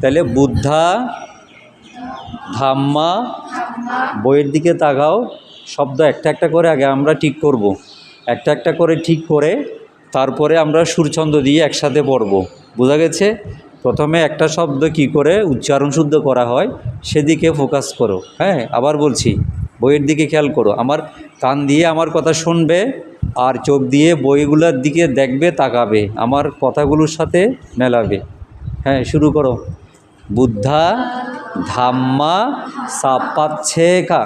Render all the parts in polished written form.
তাহলে বুদ্ধা ধাম্মা, বইয়ের দিকে তাকাও, শব্দ একটা একটা করে আগে আমরা ঠিক করব, একটা একটা করে ঠিক করে তারপরে আমরা সুরছন্দ দিয়ে একসাথে পড়ব। বোঝা গেছে? প্রথমে একটা শব্দ কি করে উচ্চারণ শুদ্ধ করা হয় সেদিকে ফোকাস করো। হ্যাঁ, আবার বলছি, বইয়ের দিকে খেয়াল করো, আমার কান দিয়ে আমার কথা শুনবে আর চোখ দিয়ে বইগুলোর দিকে দেখবে, তাকাবে, আমার কথাগুলোর সাথে মেলাবে। হ্যাঁ, শুরু করো। বুদ্ধা ধাম্মা সাপাচ্ছেকা,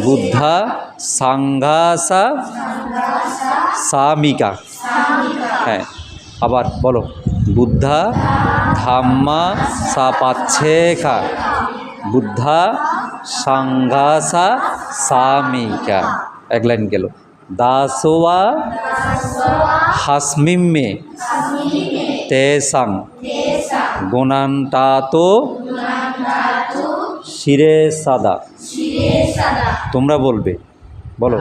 বুদ্ধা সাংঘাসা সামিকা। হ্যাঁ, আবার বলো, বুদ্ধা ধাম্মা সাপাচ্ছেকা, বুদ্ধা সাংঘাসা সামিকা। এক লাইন গেল। দাসোয়া হাসমিমে তেসাং গুণান্তাতো শিরে সাদা। তোমরা বলবে, বলো,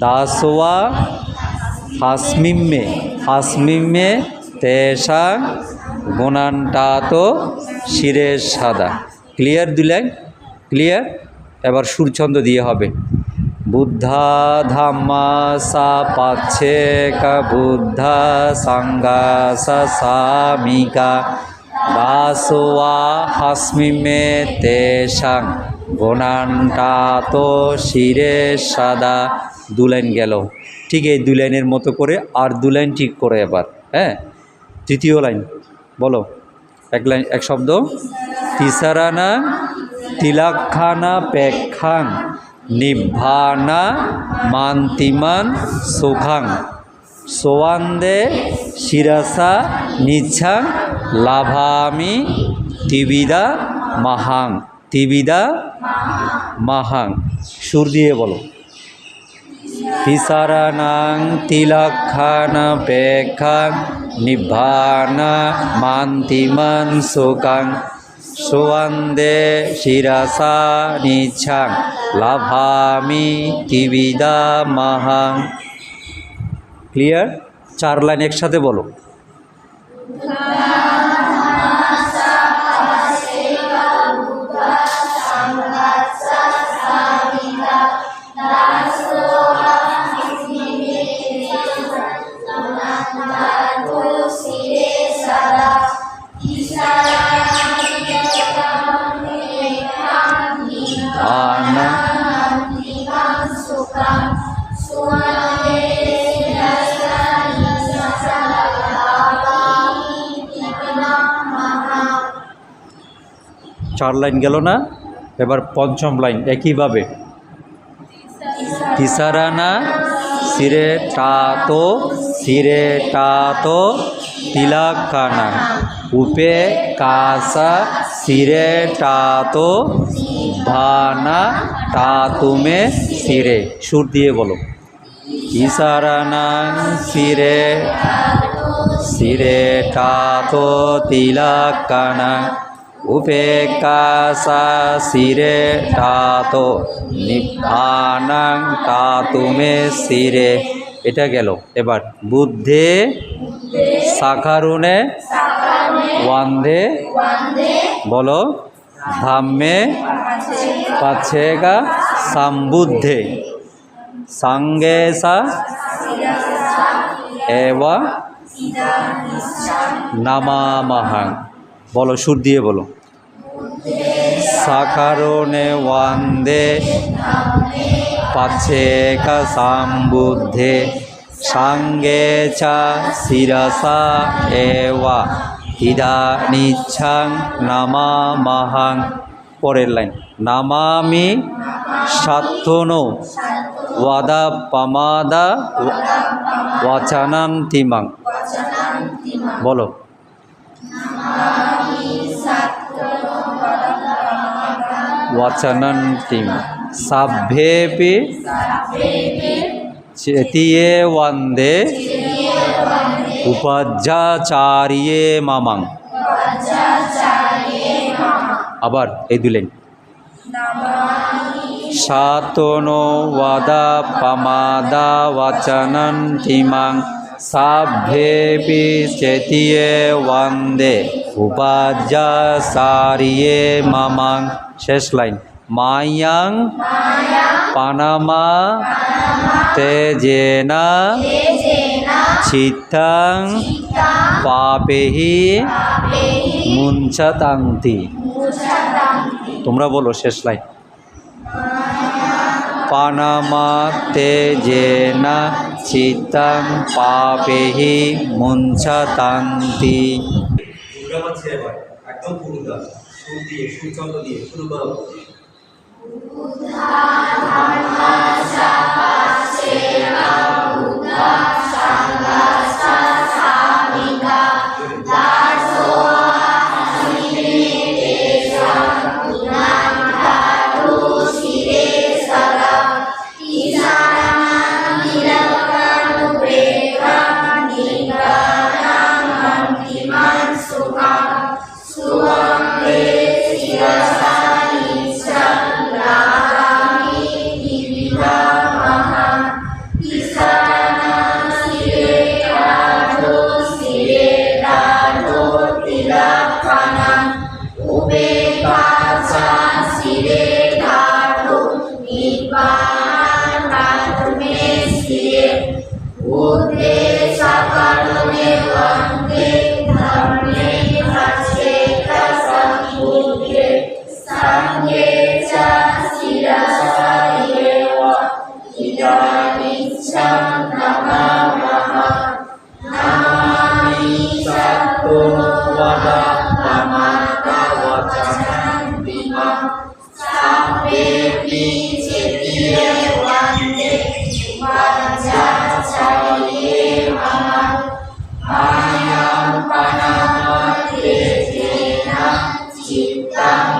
দাসোয়া হাসমিমে, হাসমিমে তেসাং গুণান্তাতো শিরে সাদা। ক্লিয়ার? দিলেন? ক্লিয়ার? এবার সুরছন্দ দিয়ে হবে। বুদ্ধা ধাম্মা সাপাচ্ছেকা, বুদ্ধা সাংঘাসা সামিকা, দাসোয়া হাসমিমে তেসাং গুণান্তাতো শিরে সাদা। 2 লাইন গেল। ঠিক এই 2 লাইনের মতো করে আর 2 লাইন ঠিক করে এবার। হ্যাঁ, তৃতীয় লাইন বলো, এক লাইন এক শব্দ। তিসারানা তিলাক্ষানা পেক্ষাং নিভানা মান্তিমান সুখাং সোয়ান্দে শিরাসা নিচ্ছাং লাভামি তিবিদা মাহাং, তিবিদা মাহাং। সুর দিয়ে বলো। তিসারানাং তিলাক্ষানা পেক্ষাং নিভানা মান্তিমান সুখাং সোয়ান্দে শিরাসা নিচ্ছাং লাভামি তিবিদা মাহাং। ক্লিয়ার? 4 লাইন একসাথে বলো। চার লাইন গেল না? এবার পঞ্চম লাইন একইভাবে। তিসারানা সিরে টাতো তিলাকানা উপে কাসা সিরে টাতো ভানা টাতুমে সিরে। সুর দিয়ে বলো। তিসারানাং সিরে টাতো তিলাকানা উপেক্ষাসা শিরে টাতো নিভানাং টাতুমে শিরে। এটা গেল। এবার বুদ্ধে সাকারুণে ওয়ান্ধে বলো, ধাম্মে পাচ্ছেকা সম্বুদ্ধে সাঙ্গেসা এবা নামামাহাং। বলো, সুর দিয়ে বলো। সাকারণে ওয়ান্দে পাচ্ছেকা সম্বুদ্ধে সাঙ্গে চা শিরসা এওয়া ইদানিচ্ছাং নামামাহাং। পরের লাইন। নামামি সাত্থনো ওয়াদা পামাদা ওয়াচানান্তিমাং। বলো। ওয়াচানান্তিম সাভ্যেপি চেতিয়ে ওয়ান্দে উপাধ্যাচার্যে মামাং। আবার এই 2 লাইন। সাতনো ওয়াদা পামাদা ওয়াচানান্তিমাং সাভ্যেপি চেতিয়ে ওয়ান্দে উপাজ্যা সারিয়ে মামাং। শেষ লাইন, মায়াং পানামা তেজেনা চিত্তাং পাপেহি মুঞ্চতান্তি। তোমরা বলো শেষ লাইন। পানামা তেজেনা চিত্তাং পাপেহি মুঞ্চতান্তি। একদম পুরো গান সুর দিয়ে সুরচন্দ্র দিয়ে শুরু করো। Chittang